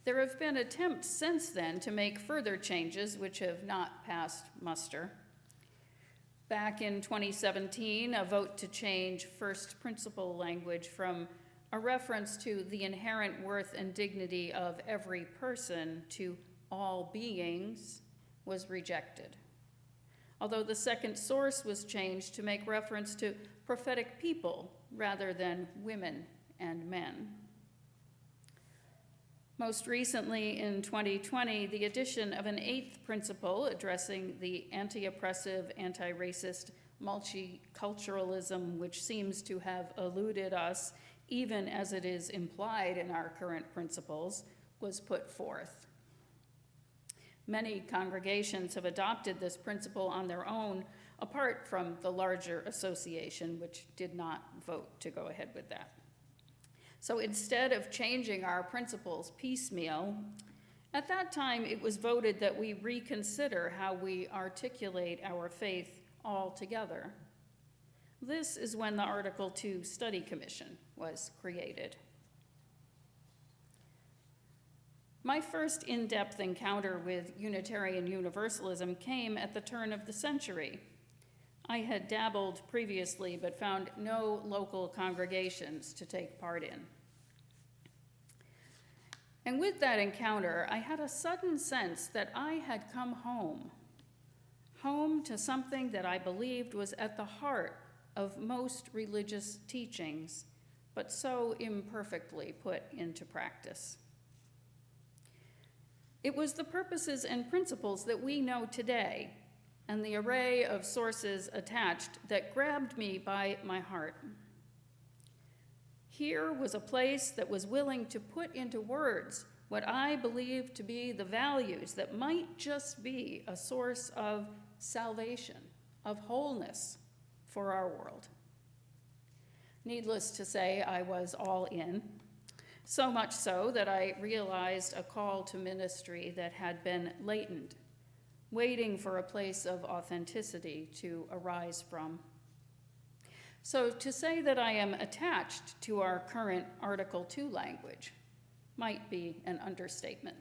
There have been attempts since then to make further changes which have not passed muster. Back in 2017, a vote to change first principle language from a reference to the inherent worth and dignity of every person to all beings was rejected. Although the second source was changed to make reference to prophetic people rather than women and men. Most recently, in 2020, the addition of an eighth principle addressing the anti-oppressive, anti-racist multiculturalism, which seems to have eluded us, even as it is implied in our current principles, was put forth. Many congregations have adopted this principle on their own, apart from the larger association, which did not vote to go ahead with that. So instead of changing our principles piecemeal, at that time it was voted that we reconsider how we articulate our faith altogether. This is when the Article 2 Study Commission was created. My first in-depth encounter with Unitarian Universalism came at the turn of the century. I had dabbled previously, but found no local congregations to take part in. And with that encounter, I had a sudden sense that I had come home to something that I believed was at the heart of most religious teachings, but so imperfectly put into practice. It was the purposes and principles that we know today, and the array of sources attached that grabbed me by my heart. Here was a place that was willing to put into words what I believed to be the values that might just be a source of salvation, of wholeness for our world. Needless to say, I was all in, so much so that I realized a call to ministry that had been latent, waiting for a place of authenticity to arise from. So to say that I am attached to our current Article 2 language might be an understatement.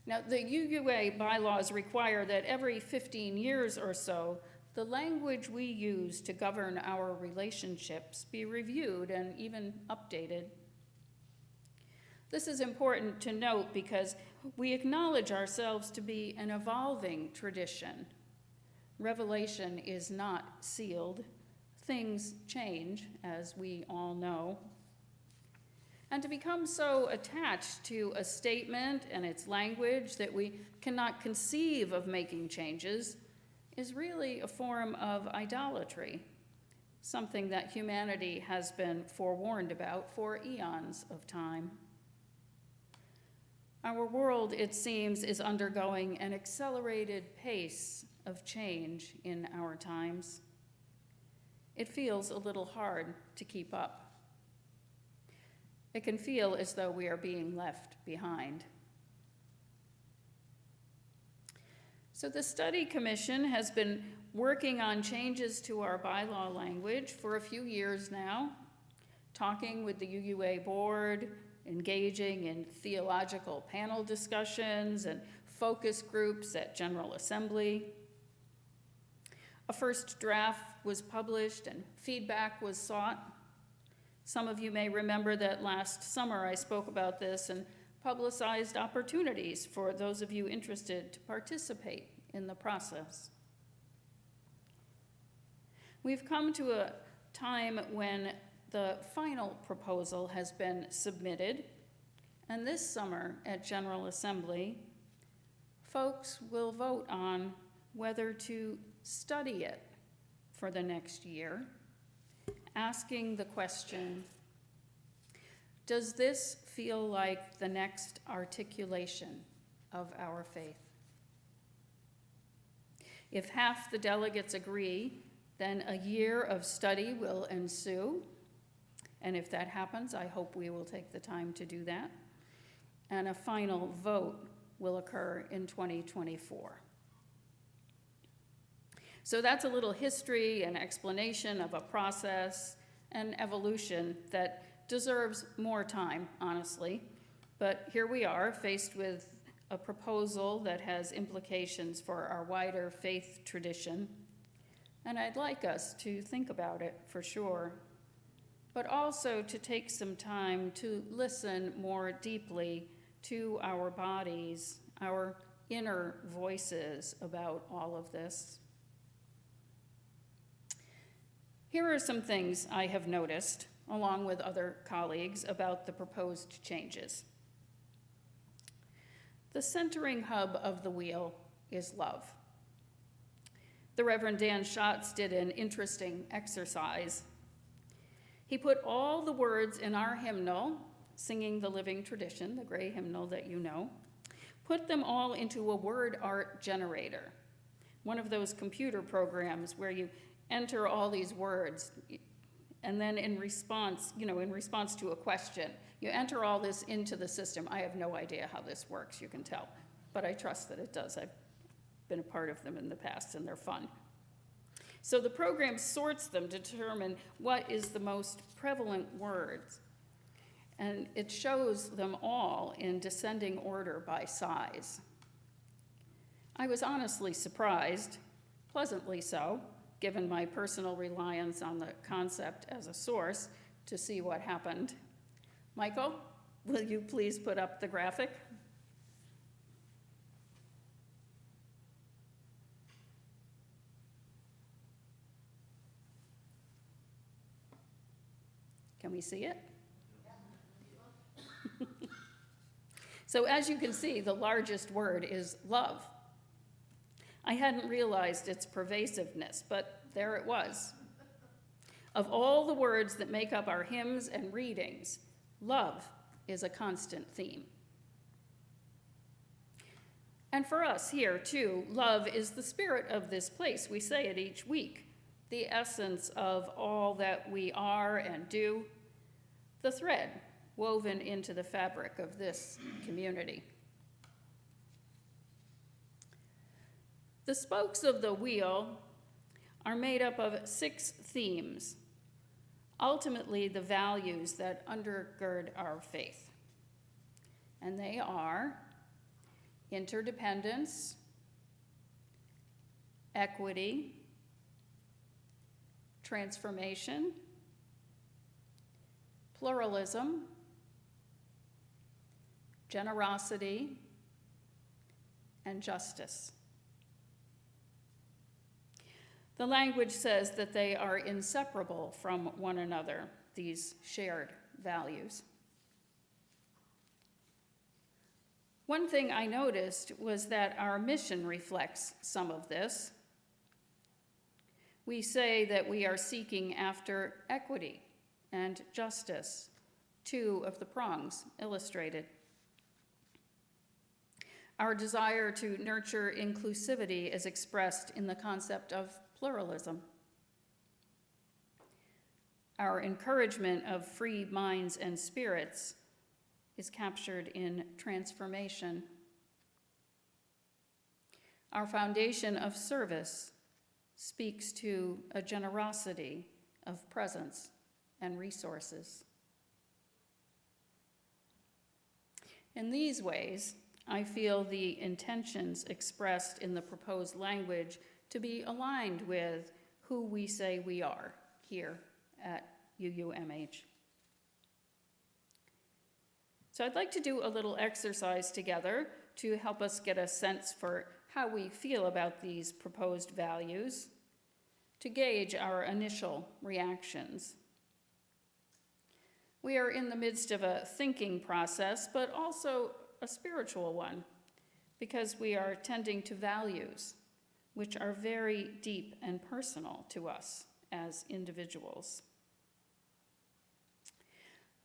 Now, the UUA bylaws require that every 15 years or so, the language we use to govern our relationships be reviewed and even updated. This is important to note because we acknowledge ourselves to be an evolving tradition. Revelation is not sealed. Things change, as we all know. And to become so attached to a statement and its language that we cannot conceive of making changes is really a form of idolatry, something that humanity has been forewarned about for eons of time. Our world, it seems, is undergoing an accelerated pace of change in our times. It feels a little hard to keep up. It can feel as though we are being left behind. So the Study Commission has been working on changes to our bylaw language for a few years now, talking with the UUA board, engaging in theological panel discussions and focus groups at General Assembly. A first draft was published and feedback was sought. Some of you may remember that last summer I spoke about this and publicized opportunities for those of you interested to participate in the process. We've come to a time when the final proposal has been submitted, and this summer at General Assembly, folks will vote on whether to study it for the next year, asking the question, does this feel like the next articulation of our faith? If half the delegates agree, then a year of study will ensue. And if that happens, I hope we will take the time to do that. And a final vote will occur in 2024. So that's a little history and explanation of a process and evolution that deserves more time, honestly. But here we are, faced with a proposal that has implications for our wider faith tradition. And I'd like us to think about it for sure, but also to take some time to listen more deeply to our bodies, our inner voices about all of this. Here are some things I have noticed, along with other colleagues, about the proposed changes. The centering hub of the wheel is love. The Reverend Dan Schatz did an interesting exercise. He put all the words in our hymnal, Singing the Living Tradition, the gray hymnal that you know, put them all into a word art generator, one of those computer programs where you enter all these words, and then in response to a question, you enter all this into the system. I have no idea how this works, you can tell, but I trust that it does. I've been a part of them in the past, and they're fun. So the program sorts them to determine what is the most prevalent words, and it shows them all in descending order by size. I was honestly surprised, pleasantly so, given my personal reliance on the concept as a source, to see what happened. Michael, will you please put up the graphic? Can we see it? So as you can see, the largest word is love. I hadn't realized its pervasiveness, but there it was. Of all the words that make up our hymns and readings, love is a constant theme. And for us here, too, love is the spirit of this place. We say it each week, the essence of all that we are and do, the thread woven into the fabric of this community. The spokes of the wheel are made up of 6 themes, ultimately the values that undergird our faith. And they are interdependence, equity, transformation, pluralism, generosity, and justice. The language says that they are inseparable from one another, these shared values. One thing I noticed was that our mission reflects some of this. We say that we are seeking after equity and justice, 2 of the prongs illustrated. Our desire to nurture inclusivity is expressed in the concept of pluralism. Our encouragement of free minds and spirits is captured in transformation. Our foundation of service speaks to a generosity of presence and resources. In these ways, I feel the intentions expressed in the proposed language to be aligned with who we say we are here at UUMH. So I'd like to do a little exercise together to help us get a sense for how we feel about these proposed values, to gauge our initial reactions. We are in the midst of a thinking process, but also a spiritual one, because we are tending to values which are very deep and personal to us as individuals.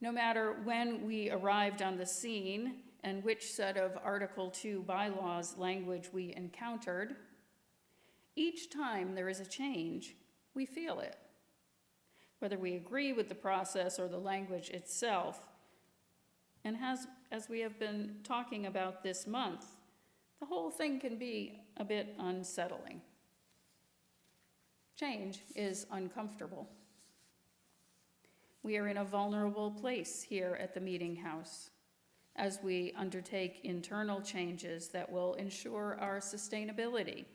No matter when we arrived on the scene and which set of Article 2 bylaws language we encountered, each time there is a change, we feel it. Whether we agree with the process or the language itself, and as we have been talking about this month, the whole thing can be a bit unsettling. Change is uncomfortable. We are in a vulnerable place here at the Meeting House as we undertake internal changes that will ensure our sustainability.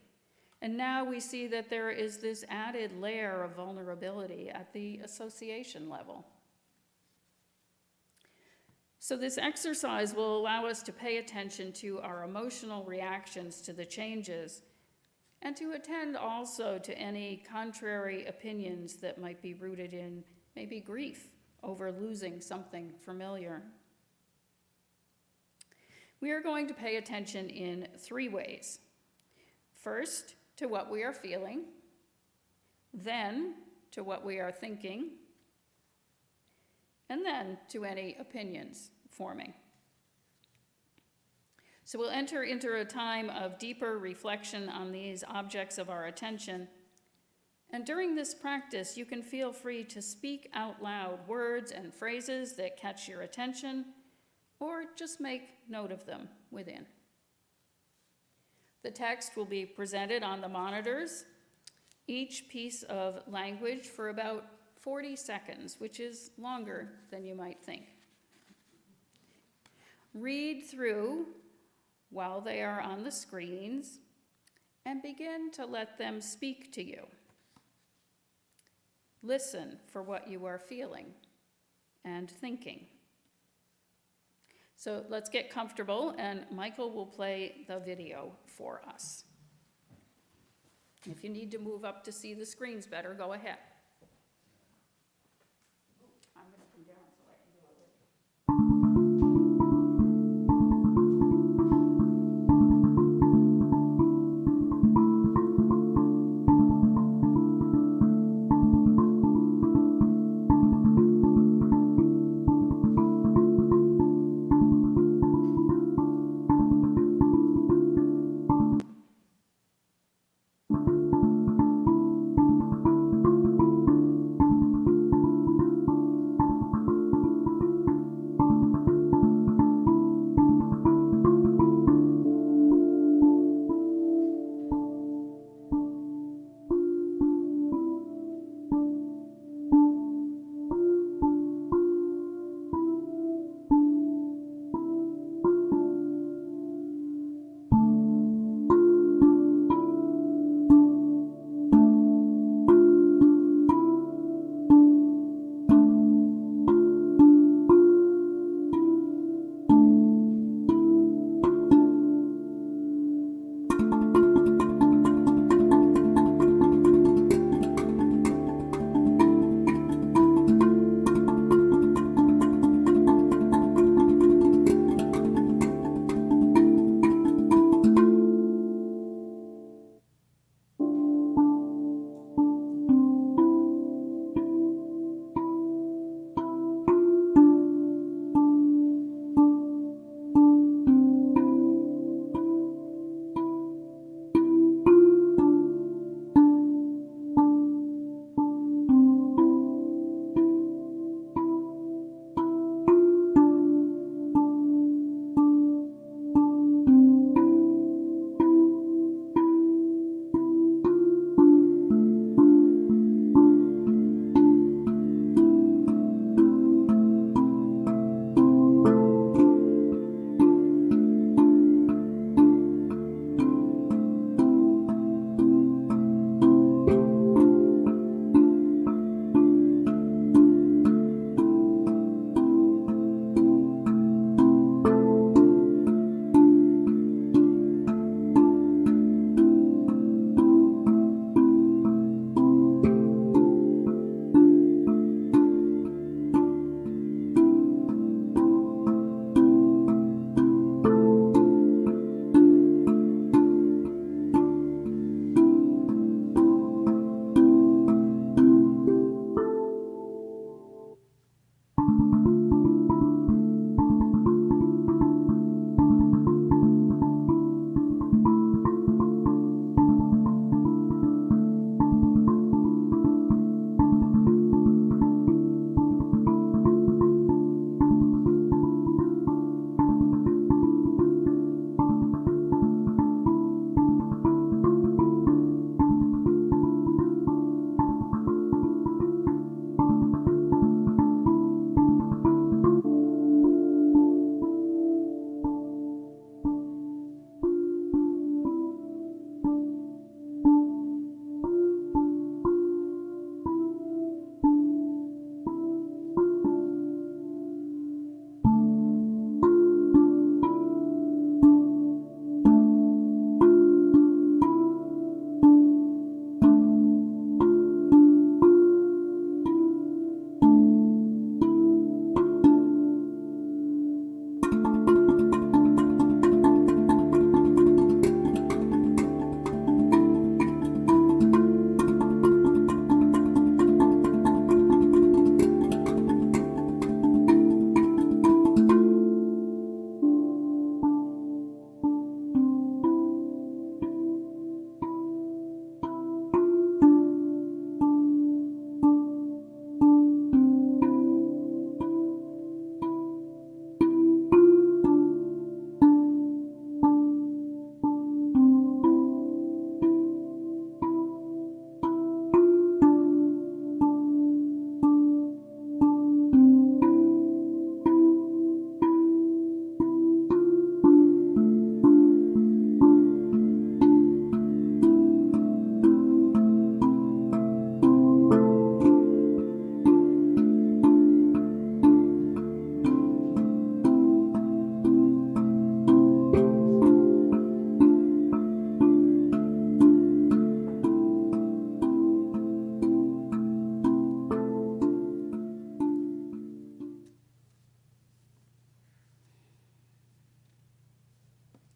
And now we see that there is this added layer of vulnerability at the association level. So this exercise will allow us to pay attention to our emotional reactions to the changes and to attend also to any contrary opinions that might be rooted in maybe grief over losing something familiar. We are going to pay attention in 3 ways. First, to what we are feeling, then to what we are thinking, and then to any opinions forming. So we'll enter into a time of deeper reflection on these objects of our attention. And during this practice, you can feel free to speak out loud words and phrases that catch your attention, or just make note of them within. The text will be presented on the monitors, each piece of language for about 40 seconds, which is longer than you might think. Read through while they are on the screens and begin to let them speak to you. Listen for what you are feeling and thinking. So let's get comfortable, and Michael will play the video for us. If you need to move up to see the screens better, go ahead. I'm going to come down so I can do it with you.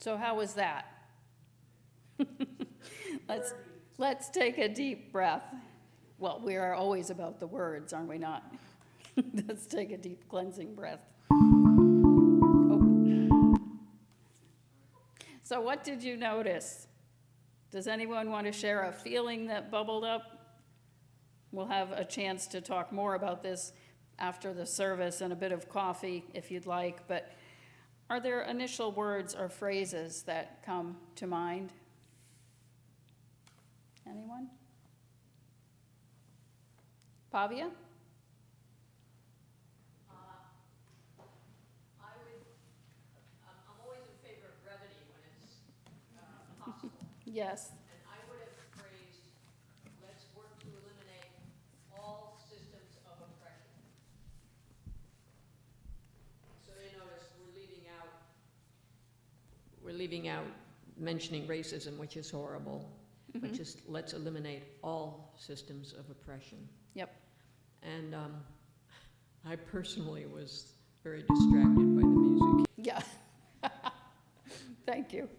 So how was that? Let's take a deep breath. Well, we are always about the words, aren't we not? Let's take a deep cleansing breath. Oh. So what did you notice? Does anyone want to share a feeling that bubbled up? We'll have a chance to talk more about this after the service and a bit of coffee if you'd like, but are there initial words or phrases that come to mind? Anyone? Pavia? I'm always in favor of brevity when it's possible. Yes. And I would have phrased, let's work to eliminate all systems of oppression. So you notice we're leaving out mentioning racism, which is horrible, but just let's eliminate all systems of oppression. Yep. And I personally was very distracted by the music. Yeah. Thank you.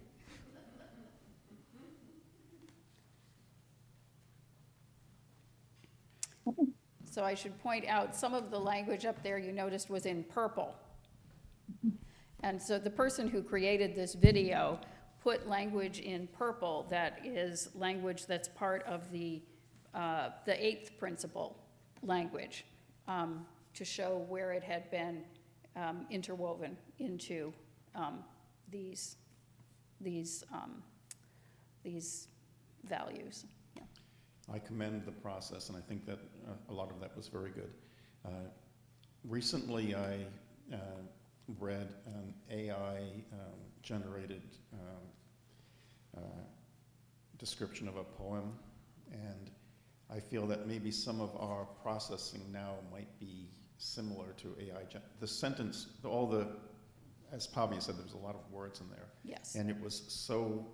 So I should point out, some of the language up there you noticed was in purple. And so the person who created this video put language in purple that is language that's part of the eighth principle language, to show where it had been interwoven into these values. Yeah. I commend the process, and I think that a lot of that was very good. Recently, I read an AI-generated description of a poem, and I feel that maybe some of our processing now might be similar to AI. The sentence, as Pavia said, there was a lot of words in there. Yes. And it was so,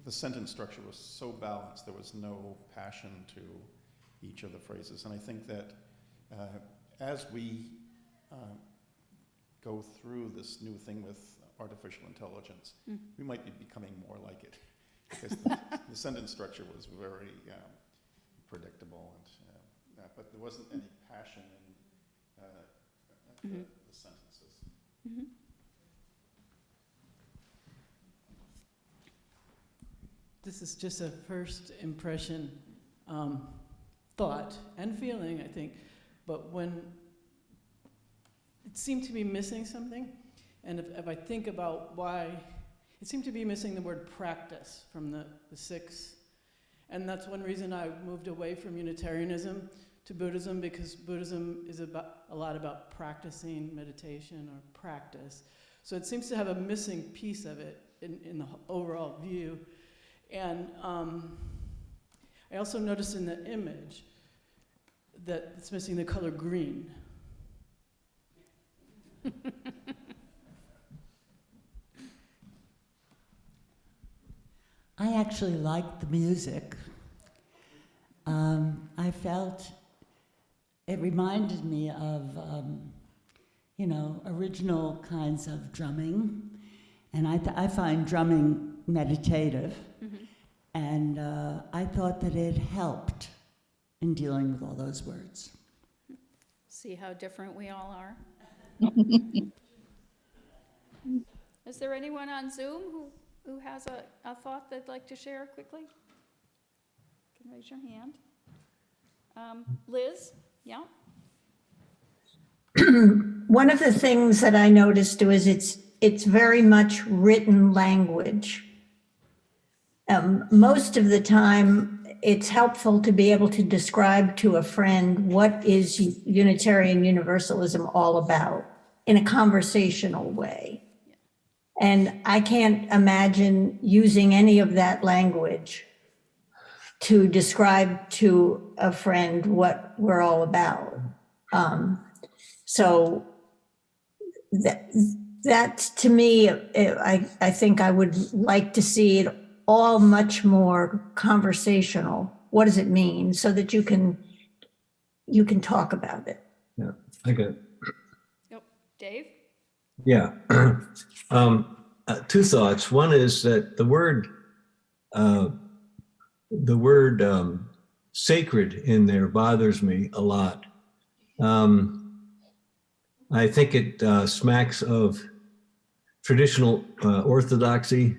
the sentence structure was so balanced, there was no passion to each of the phrases. And I think that as we go through this new thing with artificial intelligence, we might be becoming more like it. Because the sentence structure was very predictable, and but there wasn't any passion in the sentences. Mm-hmm. This is just a first impression thought and feeling, I think, but when it seemed to be missing something, and if I think about why, it seemed to be missing the word practice from the six, and that's one reason I moved away from Unitarianism to Buddhism, because Buddhism is a lot about practicing meditation or practice. So it seems to have a missing piece of it in the overall view. And I also noticed in the image that it's missing the color green. I actually liked the music. I felt it reminded me of, original kinds of drumming. And I find drumming meditative. Mm-hmm. And I thought that it helped in dealing with all those words. See how different we all are? Is there anyone on Zoom who has a thought they'd like to share quickly? You can raise your hand. Liz? Yeah? One of the things that I noticed was it's very much written language. Most of the time, it's helpful to be able to describe to a friend what is Unitarian Universalism all about in a conversational way. And I can't imagine using any of that language to describe to a friend what we're all about. So that to me, I think I would like to see it all much more conversational. What does it mean? So that you can talk about it. Yeah, I get it. Yep. Dave? Yeah. two thoughts. One is that the word sacred in there bothers me a lot. I think it smacks of traditional orthodoxy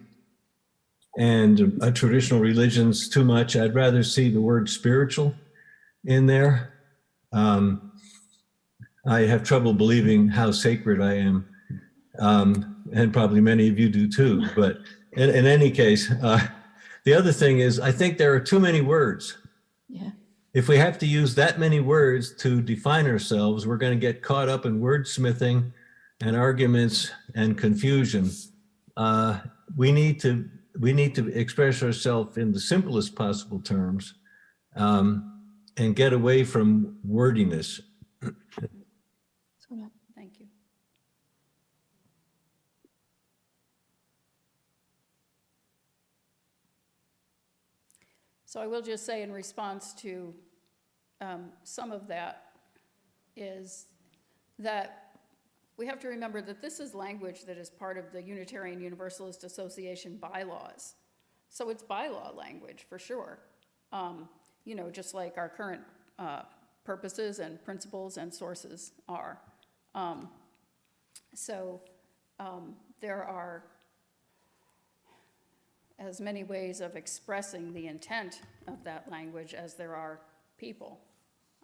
and traditional religions too much. I'd rather see the word spiritual in there. I have trouble believing how sacred I am, and probably many of you do too. But in any case, the other thing is, I think there are too many words. Yeah. If we have to use that many words to define ourselves, we're going to get caught up in wordsmithing and arguments and confusion. We need to express ourselves in the simplest possible terms, and get away from wordiness. Thank you. So I will just say in response to some of that is that we have to remember that this is language that is part of the Unitarian Universalist Association bylaws. So it's bylaw language for sure. You know, just like our current purposes and principles and sources are. There are as many ways of expressing the intent of that language as there are people,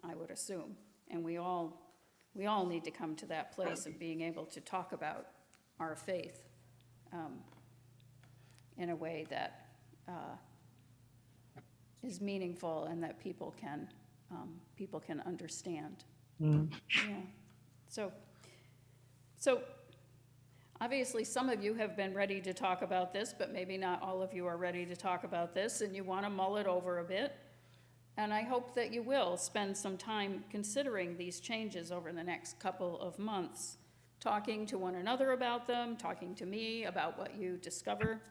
I would assume. And we all need to come to that place of being able to talk about our faith in a way that is meaningful and that people can understand. Yeah. So obviously some of you have been ready to talk about this, but maybe not all of you are ready to talk about this, and you want to mull it over a bit. And I hope that you will spend some time considering these changes over the next couple of months, talking to one another about them, talking to me about what you discover.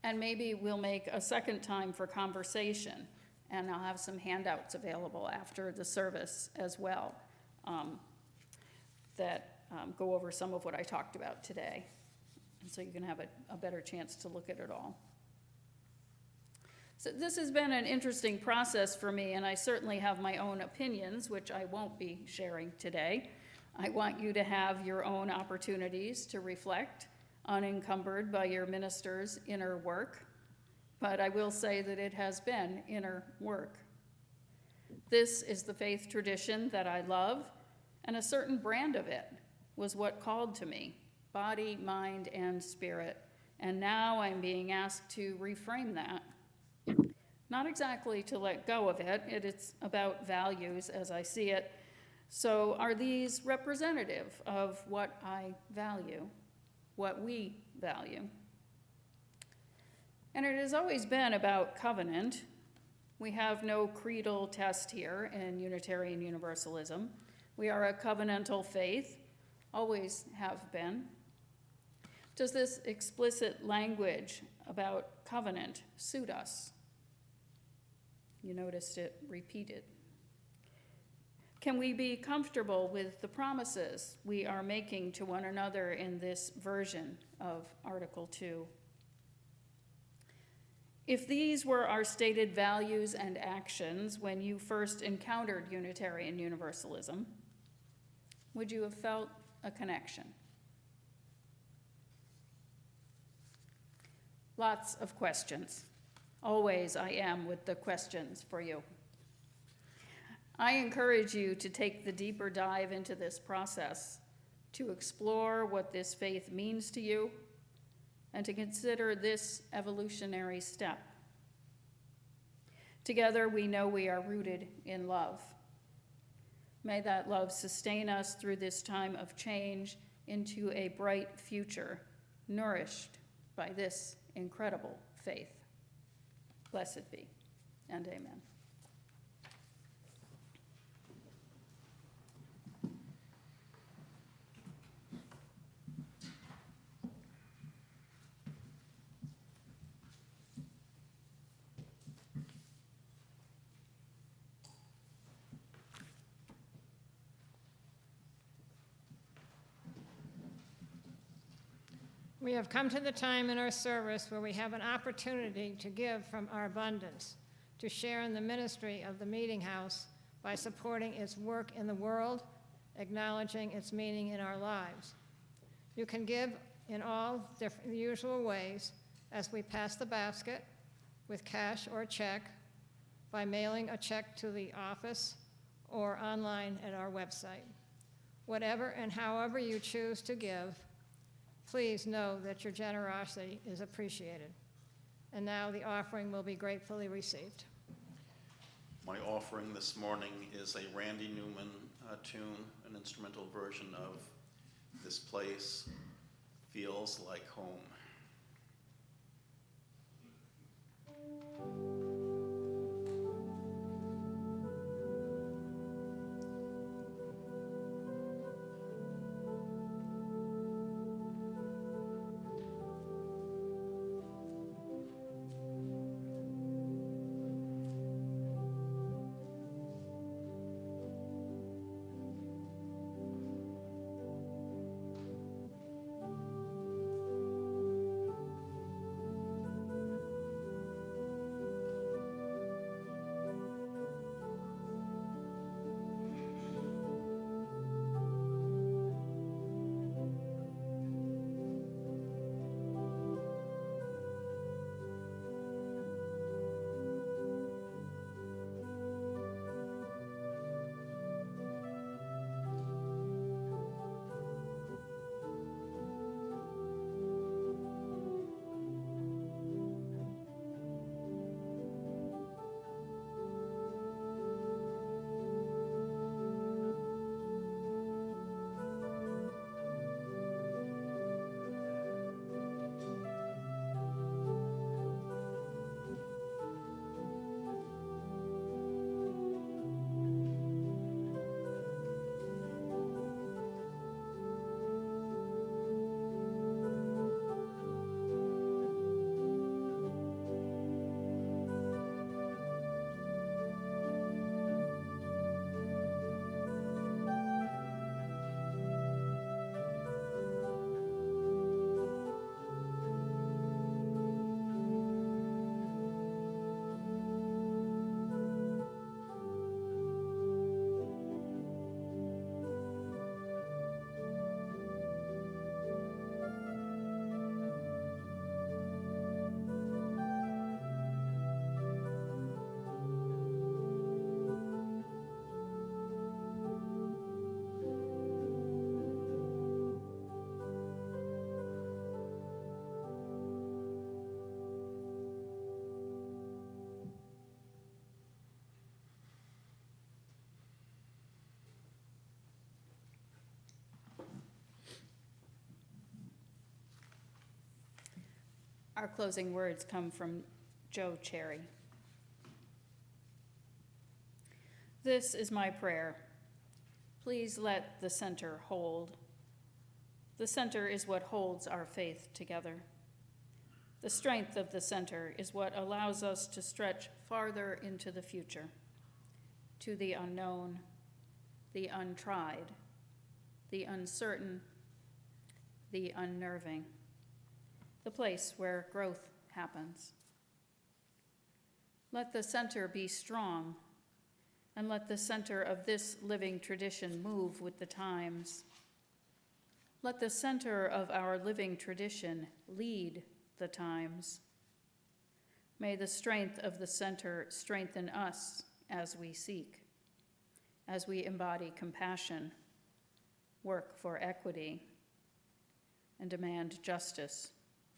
And maybe we'll make a second time for conversation, and I'll have some handouts available after the service as well that go over some of what I talked about today. And so you can have a better chance to look at it all. So this has been an interesting process for me, and I certainly have my own opinions, which I won't be sharing today. I want you to have your own opportunities to reflect, unencumbered by your minister's inner work. But I will say that it has been inner work. This is the faith tradition that I love, and a certain brand of it was what called to me, body, mind, and spirit. And now I'm being asked to reframe that. Not exactly to let go of it, it's about values as I see it. So are these representative of what I value, what we value? And it has always been about covenant. We have no creedal test here in Unitarian Universalism. We are a covenantal faith, always have been. Does this explicit language about covenant suit us? You noticed it repeated. Can we be comfortable with the promises we are making to one another in this version of Article 2? If these were our stated values and actions when you first encountered Unitarian Universalism, would you have felt a connection? Lots of questions. Always I am with the questions for you. I encourage you to take the deeper dive into this process, to explore what this faith means to you, and to consider this evolutionary step. Together we know we are rooted in love. May that love sustain us through this time of change into a bright future, nourished by this incredible faith. Blessed be, and amen. We have come to the time in our service where we have an opportunity to give from our abundance, to share in the ministry of the Meeting House by supporting its work in the world, acknowledging its meaning in our lives. You can give in all different usual ways as we pass the basket, with cash or check, by mailing a check to the office, or online at our website. Whatever and however you choose to give, please know that your generosity is appreciated. And now the offering will be gratefully received. My offering this morning is a Randy Newman tune, an instrumental version of This Place Feels Like Home. Our closing words come from Joe Cherry. This is my prayer. Please let the center hold. The center is what holds our faith together. The strength of the center is what allows us to stretch farther into the future, to the unknown, the untried, the uncertain, the unnerving, the place where growth happens. Let the center be strong, and let the center of this living tradition move with the times. Let the center of our living tradition lead the times. May the strength of the center strengthen us as we seek, as we embody compassion, work for equity, and demand justice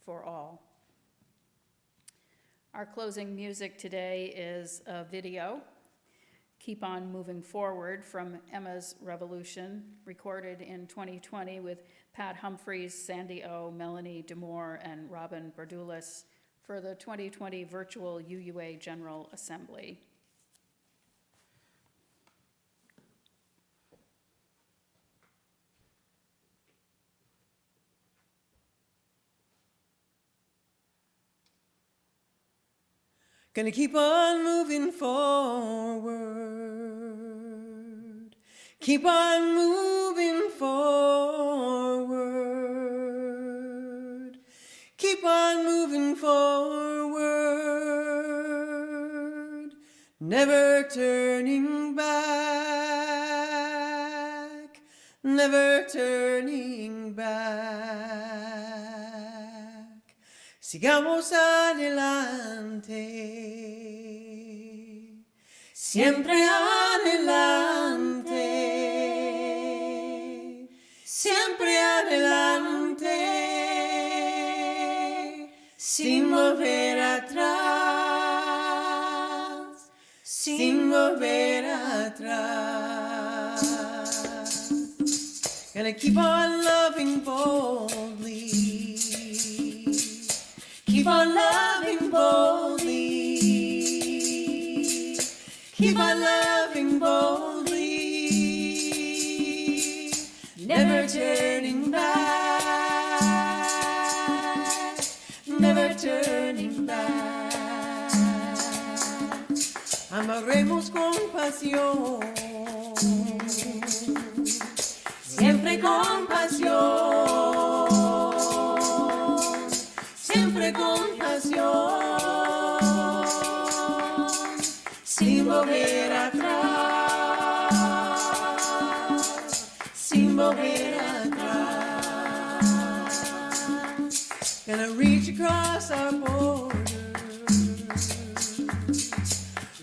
for all. Our closing music today is a video, Keep On Moving Forward, from Emma's Revolution, recorded in 2020 with Pat Humphreys, Sandy O, Melanie DeMoore, and Robin Berdulis for the 2020 virtual UUA General Assembly. Gonna keep on moving forward. Keep on moving forward. never turning back, never turning back. Sigamos adelante, siempre adelante, siempre adelante, sin volver atrás, sin volver atrás. Gonna keep on loving boldly, keep on loving boldly, keep on loving boldly, never turning back, never turning back. Amaremos con pasión, siempre con pasión, siempre con pasión, sin volver atrás, sin volver atrás. Gonna reach across our borders,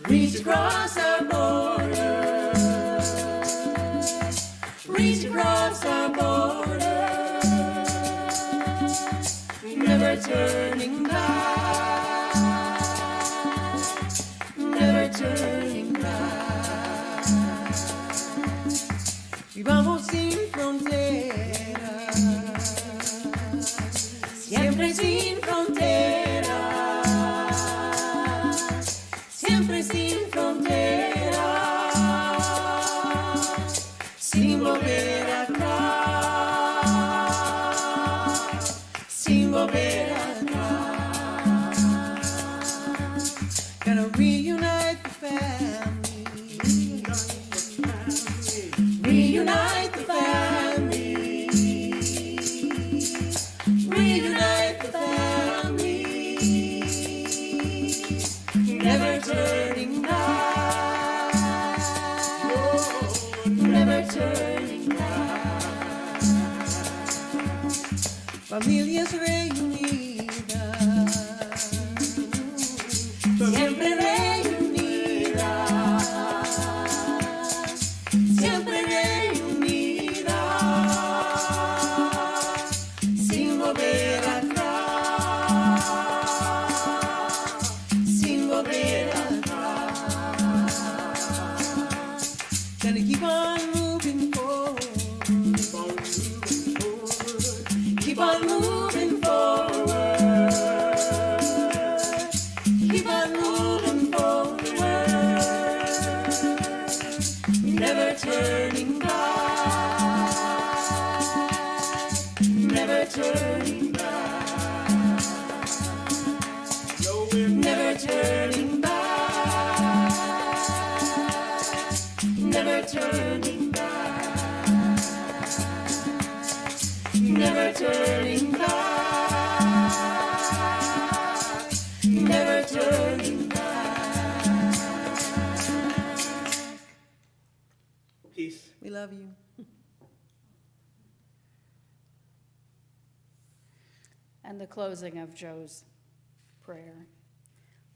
reach across our borders, reach across our borders, never turning back, never turning back. Vivamos sin fronteras, siempre sin fronteras, siempre sin fronteras, sin volver atrás, sin volver atrás. Gonna reunite the family, reunite the family, reunite the family, never turning back, never turning back. Familias reunidas, siempre reunidas, siempre reunidas, sin volver atrás, sin volver atrás. Gonna keep on moving forward, keep on moving forward, keep on moving forward, never turning back, never turning back, never turning back, never turning back, never turning back, never turning back. Peace. We love you. And the closing of Joe's prayer.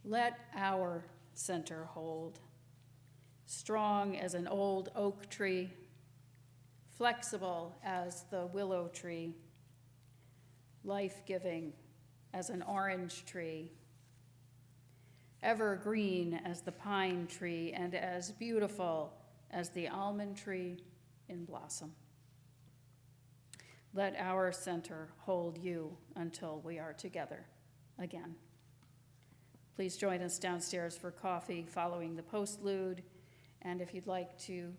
Let our center hold, strong as an old oak tree, flexible as the willow tree, life-giving as an orange tree, evergreen as the pine tree, and as beautiful as the almond tree in blossom. Let our center hold you until we are together again. Please join us downstairs for coffee following the postlude, and if you'd like to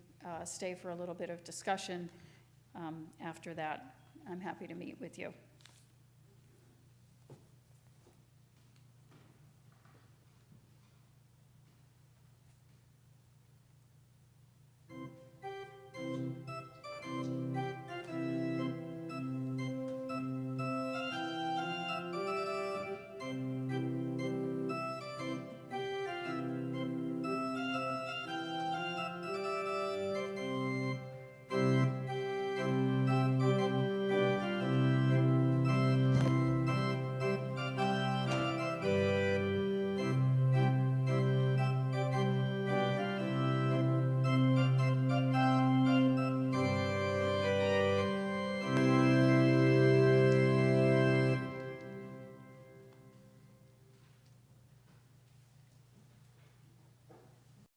stay for a little bit of discussion after that, I'm happy to meet with you.